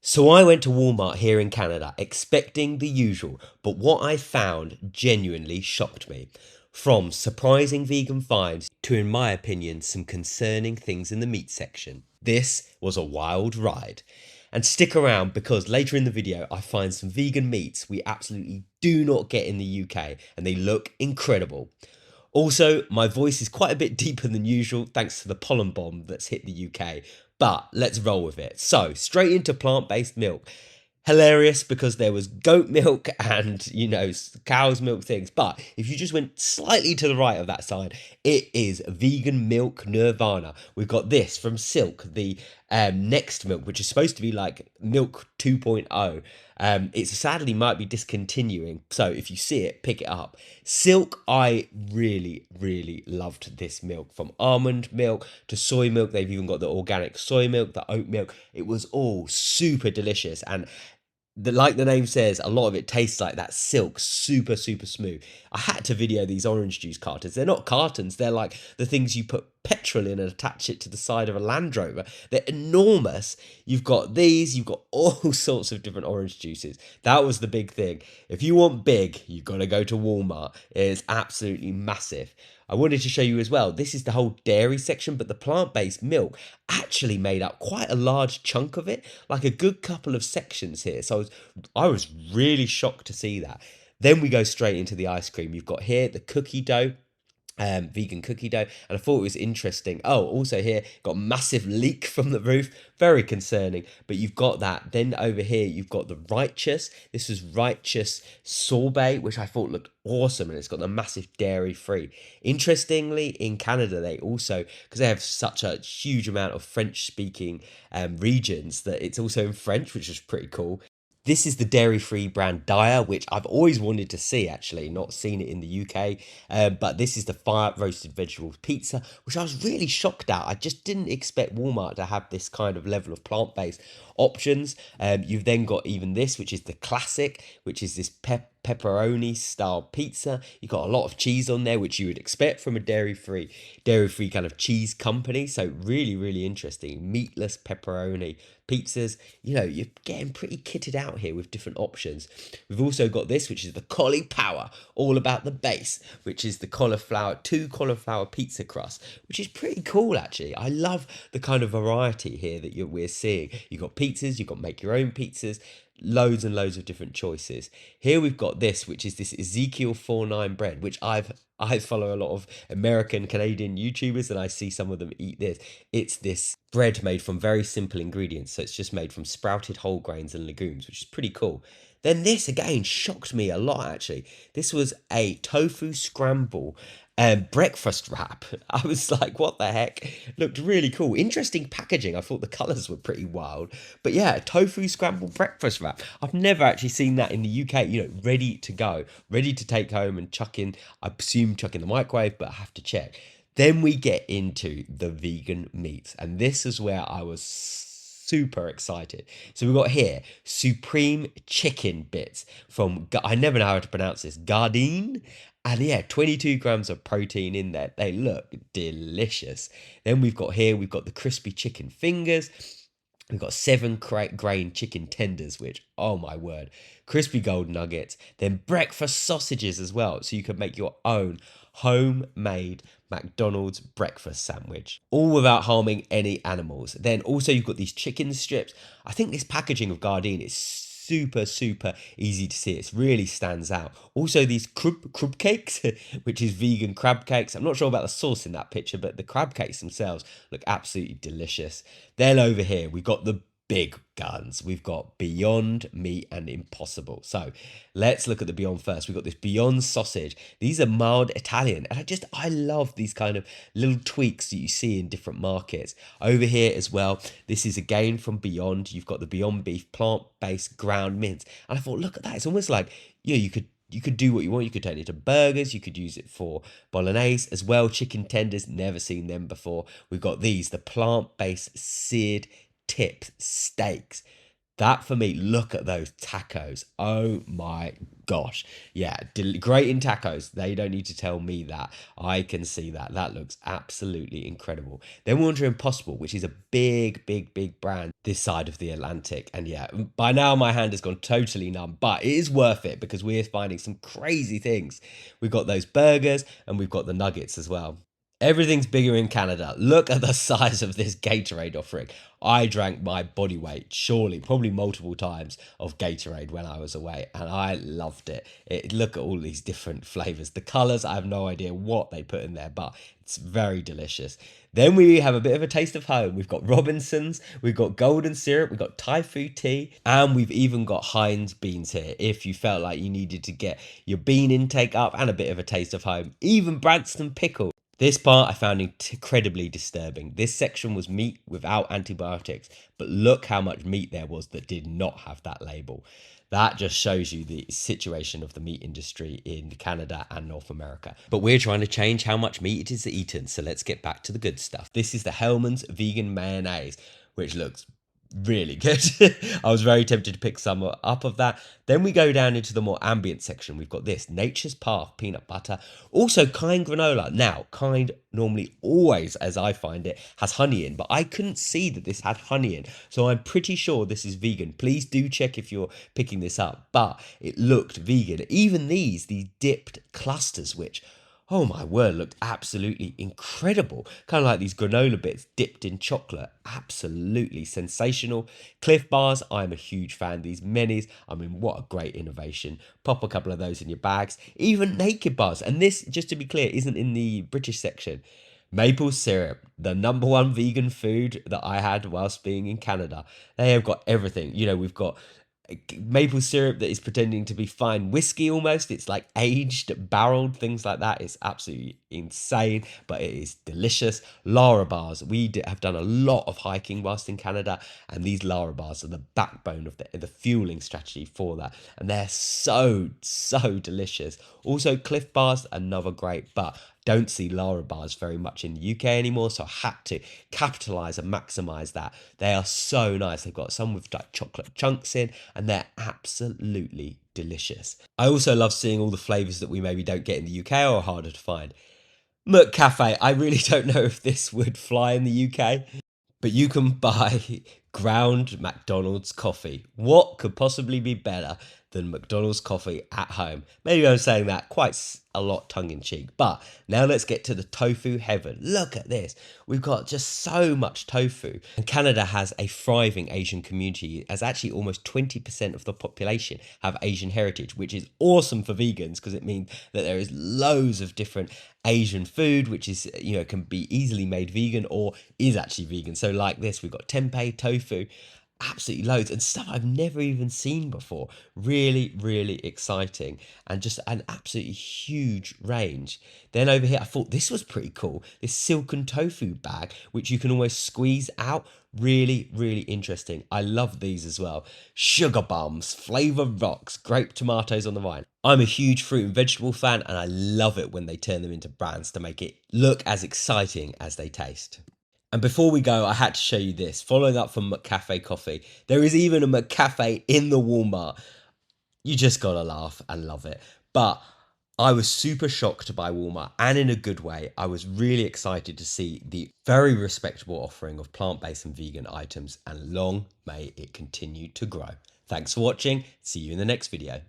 So I went to Walmart here in Canada expecting the usual, but what I found genuinely shocked me. From surprising vegan finds to, in my opinion, some concerning things in the meat section. This was a wild ride. And stick around because later in the video I find some vegan meats we absolutely do not get in the UK and they look incredible. Also, my voice is quite a bit deeper than usual thanks to the pollen bomb that's hit the UK, but let's roll with it. So, straight into plant-based milk. Hilarious because there was goat milk and, cow's milk things. But if you just went slightly to the right of that side, it is vegan milk nirvana. We've got this from Silk, the next milk, which is supposed to be like milk 2.0. It sadly might be discontinuing. So if you see it, pick it up. Silk, I really, really loved this milk. From almond milk to soy milk. They've even got the organic soy milk, the oat milk. It was all super delicious. And like the name says, a lot of it tastes like that silk, super, super smooth. I had to video these orange juice cartons. They're not cartons, they're like the things you put petrol in and attach it to the side of a Land Rover. They're enormous. You've got these, you've got all sorts of different orange juices. That was the big thing. If you want big, you've got to go to Walmart. It is absolutely massive. I wanted to show you as well, this is the whole dairy section, but the plant-based milk actually made up quite a large chunk of it, like a good couple of sections here. So I was really shocked to see that. Then we go straight into the ice cream. You've got here the cookie dough, vegan cookie dough, and I thought it was interesting. Oh, also here got massive leak from the roof, very concerning. But you've got that. Then over here you've got the righteous. This was righteous sorbet, which I thought looked awesome, and it's got the massive dairy free. Interestingly, in Canada they also, because they have such a huge amount of French speaking regions, that it's also in French, which is pretty cool. This is the dairy-free brand Dyer, which I've always wanted to see, actually, not seen it in the UK. But this is the fire roasted vegetables pizza, which I was really shocked at. I just didn't expect Walmart to have this kind of level of plant-based options. You've then got even this, which is the classic, which is this pepperoni style pizza. You've got a lot of cheese on there, which you would expect from a dairy-free kind of cheese company. So really, really interesting. Meatless pepperoni pizzas. You're getting pretty kitted out here with different options. We've also got this, which is the Cauli Power, all about the base, which is the two cauliflower pizza crust, which is pretty cool, actually. I love the kind of variety here that we're seeing. You've got pizzas, you've got make your own pizzas, loads and loads of different choices. Here we've got this, which is this Ezekiel 49 bread, which I follow a lot of American, Canadian YouTubers, and I see some of them eat this. It's this bread made from very simple ingredients, so it's just made from sprouted whole grains and legumes, which is pretty cool. Then this again shocked me a lot, actually. This was a tofu scramble breakfast wrap. I was like, what the heck? Looked really cool. Interesting packaging. I thought the colours were pretty wild. But yeah, tofu scrambled breakfast wrap. I've never actually seen that in the UK, ready to go, ready to take home and chuck in, I presume chuck in the microwave, but I have to check. Then we get into the vegan meats, and this is where I was super excited. So we've got here supreme chicken bits from, I never know how to pronounce this, Gardein. And yeah, 22 grams of protein in there. They look delicious. Then we've got the crispy chicken fingers. We've got 7 grain chicken tenders, which, oh my word, crispy gold nuggets. Then breakfast sausages as well. So you can make your own homemade McDonald's breakfast sandwich, all without harming any animals. Then also you've got these chicken strips. I think this packaging of Gardein is super, super easy to see. It really stands out. Also these crab cakes, which is vegan crab cakes. I'm not sure about the sauce in that picture, but the crab cakes themselves look absolutely delicious. Then over here, we've got the big guns. We've got Beyond Meat and Impossible. So let's look at the Beyond first. We've got this Beyond sausage. These are mild Italian, and I love these kind of little tweaks that you see in different markets. Over here as well, this is again from Beyond. You've got the Beyond Beef plant-based ground mince, and I thought, look at that. It's almost like, you could do what you want. You could turn it into burgers. You could use it for bolognese as well. Chicken tenders, never seen them before. We've got these, the plant-based seared tip steaks. That for me, look at those tacos. Oh my gosh. Yeah, great in tacos. They don't need to tell me that. I can see that. That looks absolutely incredible. Then we're on to Impossible, which is a big, big, big brand this side of the Atlantic. And yeah, by now my hand has gone totally numb, but it is worth it because we're finding some crazy things. We've got those burgers and we've got the nuggets as well. Everything's bigger in Canada. Look at the size of this Gatorade offering. I drank my body weight, surely, probably multiple times, of Gatorade when I was away, and I loved it. Look at all these different flavors. The colors, I have no idea what they put in there, but it's very delicious. Then we have a bit of a taste of home. We've got Robinson's, we've got golden syrup, we've got Tofu tea, and we've even got Heinz beans here if you felt like you needed to get your bean intake up and a bit of a taste of home. Even Branston pickle. This part I found incredibly disturbing. This section was meat without antibiotics, but look how much meat there was that did not have that label. That just shows you the situation of the meat industry in Canada and North America. But we're trying to change how much meat it is eaten, so let's get back to the good stuff. This is the Hellmann's vegan mayonnaise, which looks really good. I was very tempted to pick some up of that. Then we go down into the more ambient section. We've got this Nature's Path peanut butter, also Kind granola. Now, Kind normally always, as I find it, has honey in, but I couldn't see that this had honey in, so I'm pretty sure this is vegan. Please do check if you're picking this up, but it looked vegan. Even these dipped clusters, which, oh my word, looked absolutely incredible. Kind of like these granola bits dipped in chocolate. Absolutely sensational. Cliff bars, I'm a huge fan. These minis, I mean, what a great innovation. Pop a couple of those in your bags. Even naked bars. And this, just to be clear, isn't in the British section. Maple syrup, the number one vegan food that I had whilst being in Canada. They have got everything. You know, we've got maple syrup that is pretending to be fine whiskey almost. It's like aged, barreled, things like that. It's absolutely insane, but it is delicious. Lara bars. We have done a lot of hiking whilst in Canada, and these Lara bars are the backbone of the fueling strategy for that. And they're so delicious. Also, Cliff bars, another great, but don't see Lara bars very much in the UK anymore, so I had to capitalize and maximize that. They are so nice. They've got some with like chocolate chunks in, and they're absolutely delicious. I also love seeing all the flavors that we maybe don't get in the UK or are harder to find. McCafe, I really don't know if this would fly in the UK, but you can buy ground McDonald's coffee. What could possibly be better than McDonald's coffee at home? Maybe I'm saying that quite a lot tongue-in-cheek, but now let's get to the tofu heaven. Look at this. We've got just so much tofu. And Canada has a thriving Asian community, as actually almost 20% of the population have Asian heritage, which is awesome for vegans because it means that there is loads of different Asian food, which is, you know, can be easily made vegan or is actually vegan. So like this, we've got tempeh, tofu, absolutely loads, and stuff I've never even seen before. Really exciting, and just an absolutely huge range. Then over here, I thought this was pretty cool. This silken tofu bag, which you can almost squeeze out. Really interesting. I love these as well. Sugar bombs, flavor rocks, grape tomatoes on the vine. I'm a huge fruit and vegetable fan, and I love it when they turn them into brands to make it look as exciting as they taste. And before we go, I had to show you this. Following up from McCafe Coffee, there is even a McCafe in the Walmart. You just gotta laugh and love it. But I was super shocked by Walmart, and in a good way. I was really excited to see the very respectable offering of plant-based and vegan items, and long may it continue to grow. Thanks for watching. See you in the next video.